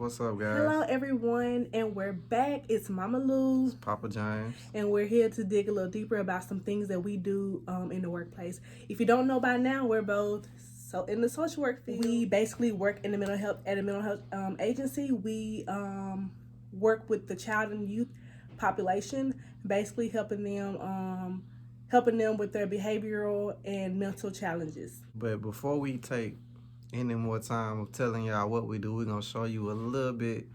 What's up, guys? Hello, everyone, and we're back. It's Mama Lou. It's Papa James. And we're here to dig a little deeper about some things that we do in the workplace. If you don't know by now, we're both in the social work field. We basically work in the mental health at a mental health agency. We work with the child and youth population, basically helping them with their behavioral and mental challenges. But before we take any more time of telling y'all what we do, we're gonna show you a little bit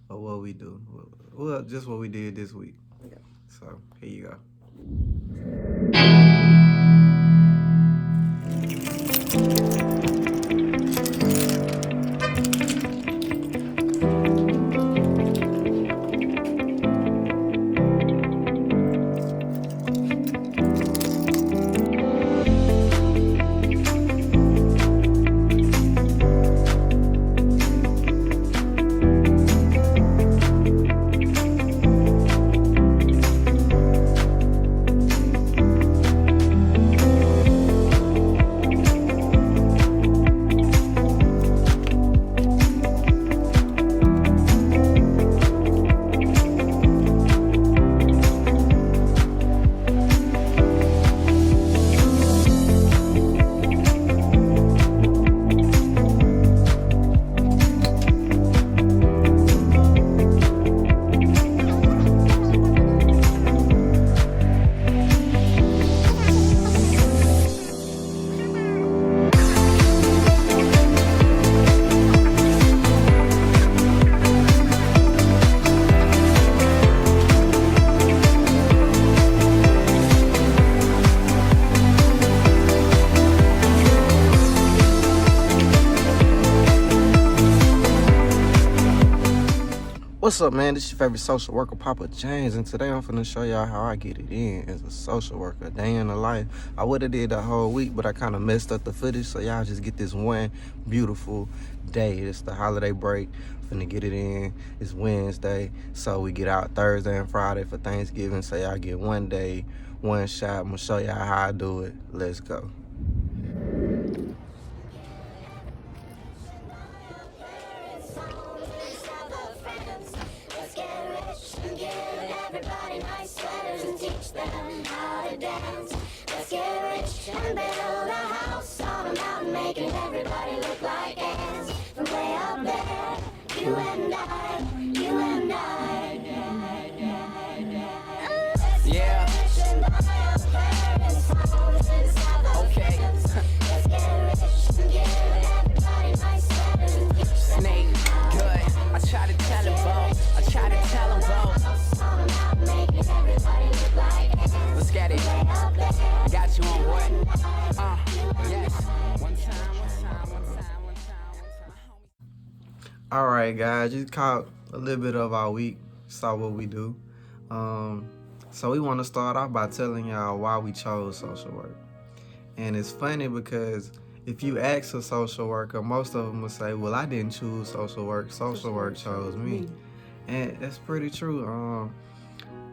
of what we do. Well, just what we did this week. Yeah. So here you go. What's up, man? This is your favorite social worker, Papa James, and today I'm finna show y'all how I get it in as a social worker. Day in the life. I would have did the whole week, but I kind of messed up the footage, so y'all just get this one beautiful day. It's the holiday break. Finna get it in. It's Wednesday, so we get out Thursday and Friday for Thanksgiving, so y'all get one day, one shot. I'm gonna show y'all how I do it. Let's go. And build a house on a mountain, making everybody look like ants. From way up there, you and I, you and I. Yeah. Okay. Snake, good. I try to tell him both. I try to tell him both. Let's get it. I got you on what? Yes. One time. All right, guys, you caught a little bit of our week, saw what we do. So we want to start off by telling y'all why we chose social work. And it's funny because if you ask a social worker, most of them will say, well, I didn't choose social work chose me. And that's pretty true.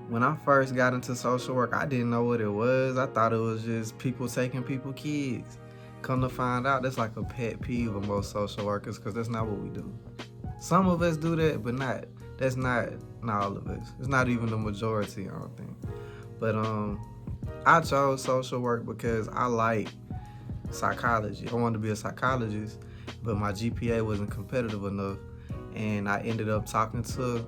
When I first got into social work, I didn't know what it was. I thought it was just people taking people's kids. Come to find out, that's like a pet peeve of most social workers, because that's not what we do. Some of us do that, but that's not all of us. It's not even the majority, I don't think. But I chose social work because I like psychology. I wanted to be a psychologist, but my GPA wasn't competitive enough, and I ended up talking to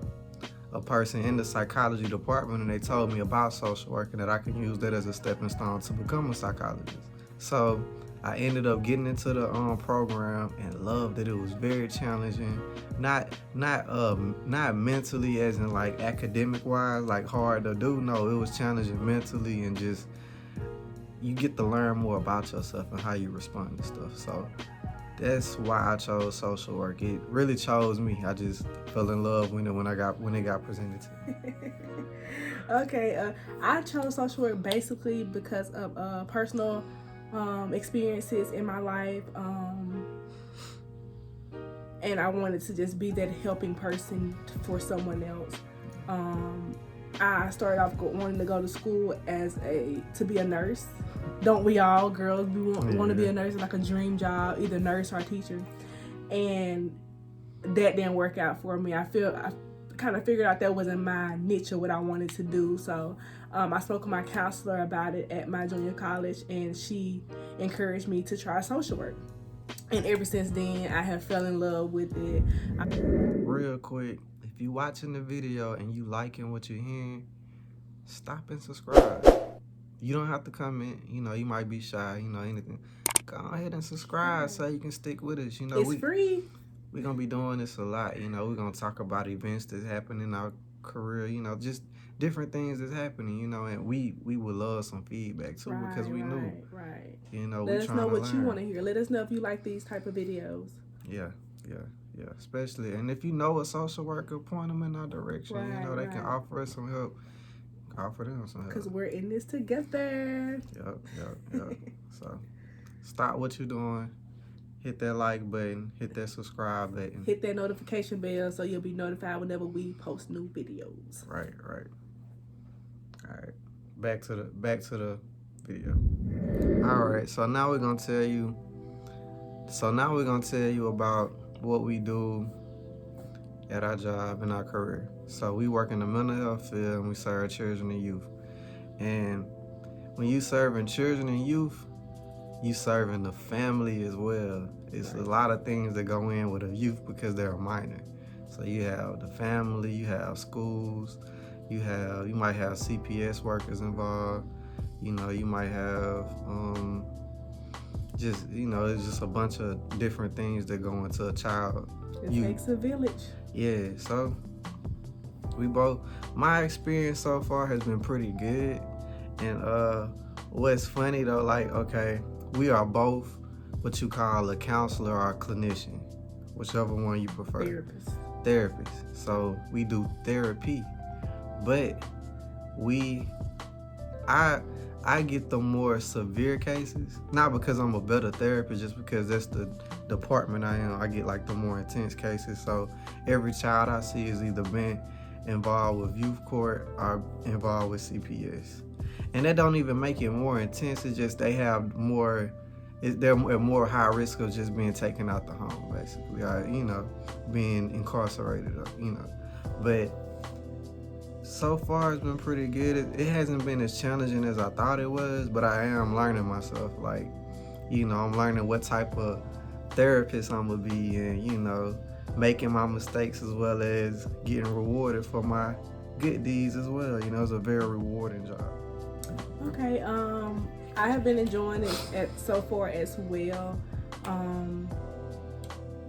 a person in the psychology department, and they told me about social work and that I can use that as a stepping stone to become a psychologist. So I ended up getting into the program and loved it. It was very challenging, not mentally as in like academic wise, like hard to do. No, it was challenging mentally, and just you get to learn more about yourself and how you respond to stuff. So that's why I chose social work. It really chose me. I just fell in love when it got presented to me. Okay, I chose social work basically because of personal experiences in my life, and I wanted to just be that helping person for someone else. I started off wanting to go to school to be a nurse. Don't we all, girls? We want to be a nurse, like a dream job, either nurse or teacher. And that didn't work out for me. I kind of figured out that wasn't my niche or what I wanted to do. So I spoke with my counselor about it at my junior college, and she encouraged me to try social work. And ever since then, I have fell in love with it. Real quick, if you watching the video and you liking what you're hearing, stop and subscribe. You don't have to comment. You know, you might be shy, you know, anything. Go ahead and subscribe so you can stick with us. You know, It's free. We're going to be doing this a lot. You know, we're going to talk about events that's happening in our career, you know, just different things that's happening, you know, and we would love some feedback too, because we knew. Right. You know, Let us know what you learn. want to hear. Let us know if you like these type of videos. Yeah. Especially, and if you know a social worker, point them in our direction. You know, they can offer us some help. Offer them some help. Because we're in this together. Yep. So, stop what you're doing. Hit that like button. Hit that subscribe button. Hit that notification bell so you'll be notified whenever we post new videos. Right. All right. Back to the video. All right. So now we're gonna tell you about what we do at our job and our career. So we work in the mental health field, and we serve children and youth. And when you serving children and youth, you serving the family as well. It's a lot of things that go in with a youth because they're a minor. So you have the family, you have schools, you might have CPS workers involved. You know, you might have it's just a bunch of different things that go into a child. It takes a village. Yeah, so my experience so far has been pretty good. And what's funny though, like, okay, we are both what you call a counselor or a clinician, whichever one you prefer. Therapist. So we do therapy, but I get the more severe cases, not because I'm a better therapist, just because that's the department I am. I get like the more intense cases. So every child I see is either been involved with youth court or involved with CPS. And that don't even make it more intense. It's just they're at more high risk of just being taken out the home, basically, or, you know, being incarcerated, or, you know. But so far it's been pretty good. It hasn't been as challenging as I thought it was, but I am learning myself. Like, you know, I'm learning what type of therapist I'm gonna be, and, you know, making my mistakes as well as getting rewarded for my good deeds as well. You know, it's a very rewarding job. Okay, I have been enjoying it so far as well.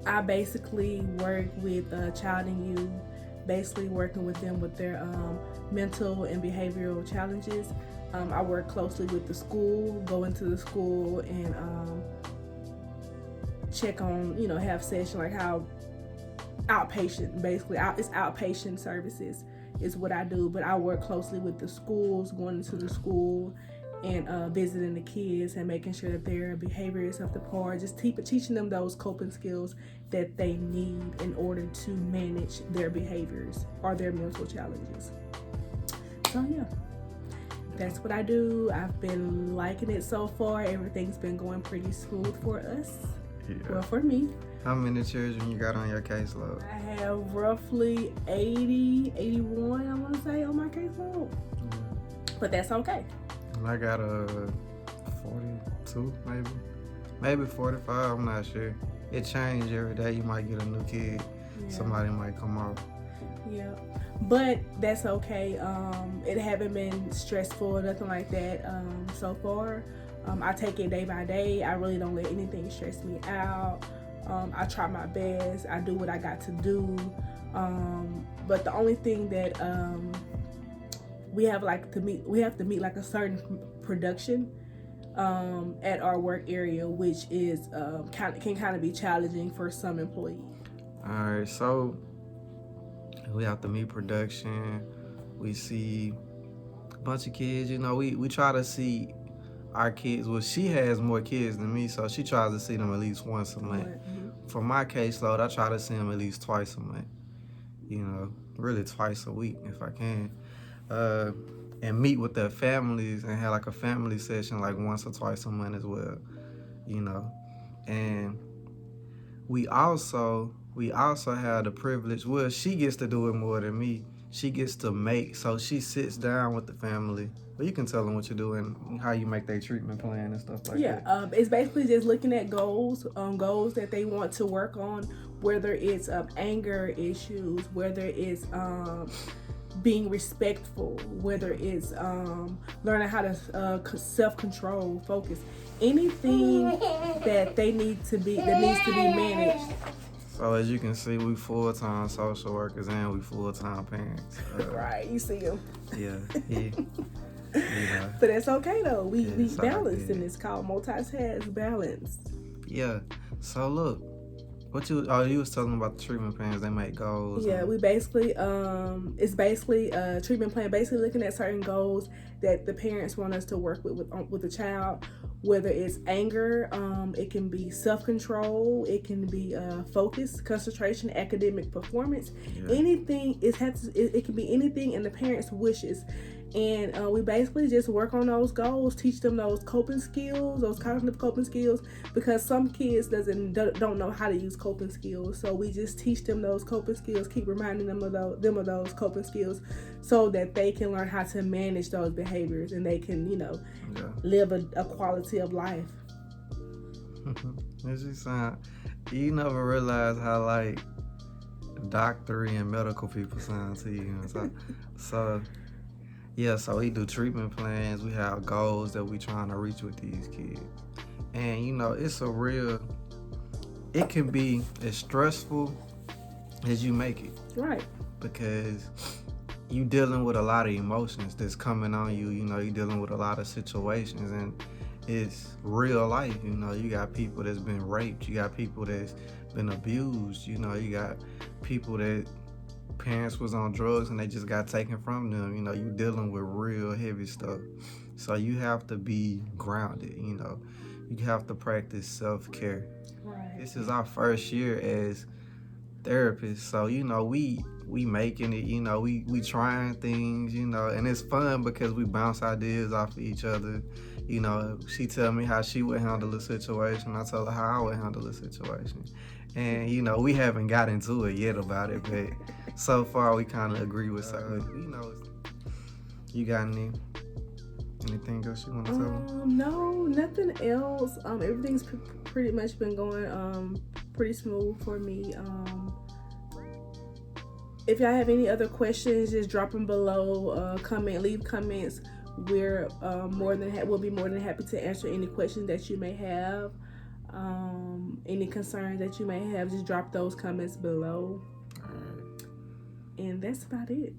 I basically work with child and youth, basically working with them with their mental and behavioral challenges. I work closely with the school, go into the school and check on, you know, have session, like how outpatient, basically, it's outpatient services is what I do, but I work closely with the schools, going into the school and visiting the kids and making sure that their behavior is up to par, just teaching them those coping skills that they need in order to manage their behaviors or their mental challenges. So yeah, that's what I do. I've been liking it so far. Everything's been going pretty smooth for us. Yeah. Well, for me. How many children you got on your caseload? I have roughly 81, I want to say, on my caseload. But that's okay. And I got 42, maybe 45. I'm not sure. It changes every day. You might get a new kid. Yeah. Somebody might come off. Yeah, but that's okay. It haven't been stressful or nothing like that so far. I take it day by day. I really don't let anything stress me out. I try my best. I do what I got to do. But the only thing that we have to meet like a certain production at our work area, which is can kind of be challenging for some employees. All right, so we have to meet production. We see a bunch of kids. You know, we try to see our kids. Well, she has more kids than me, so she tries to see them at least once a month. Mm-hmm. For my caseload, I try to see them at least twice a month. You know, really twice a week if I can. And meet with their families and have like a family session like once or twice a month as well. You know, and we also we also have the privilege. Well, she gets to do it more than me. She gets to make. So she sits down with the family. Well, you can tell them what you're doing, how you make their treatment plan and stuff like that. It's basically just looking at goals that they want to work on, whether it's anger issues, whether it's being respectful, whether it's learning how to self-control, focus, anything that needs to be managed. So as you can see, we full-time social workers and we full-time parents. Right, you see them. Yeah. But it's okay though. We it's balance, okay. and it's called multitask balance. Yeah. So look, you was telling about the treatment plans. They make goals. Yeah, we basically it's basically a treatment plan, basically looking at certain goals that the parents want us to work with the child, whether it's anger, it can be self-control, it can be focus, concentration, academic performance, anything. It can be anything in the parents' wishes. And we basically just work on those goals, teach them those coping skills, those cognitive coping skills, because some kids don't know how to use coping skills. So we just teach them those coping skills, keep reminding them of those coping skills, so that they can learn how to manage those behaviors and they can, live a quality of life. It just sound, you never realize how like doctory and medical people sound to you. So we do treatment plans. We have goals that we trying to reach with these kids. And, it can be as stressful as you make it. Right. Because you dealing with a lot of emotions that's coming on you. You dealing with a lot of situations, and it's real life. You got people that's been raped. You got people that's been abused. You got people that parents was on drugs and they just got taken from them. You dealing with real heavy stuff. So you have to be grounded. You have to practice self-care. Right. This is our first year as therapists, so we making it. We trying things, and it's fun because we bounce ideas off of each other. She tell me how she would handle a situation, I tell her how I would handle a situation. And we haven't got into it yet about it, but so far we kind of agree with something. You got anything else you want to tell them? No, nothing else. Everything's pretty much been going pretty smooth for me. If y'all have any other questions, just drop them below. Leave comments. We'll be more than happy to answer any questions that you may have. Any concerns that you may have, just drop those comments below. All right. And that's about it.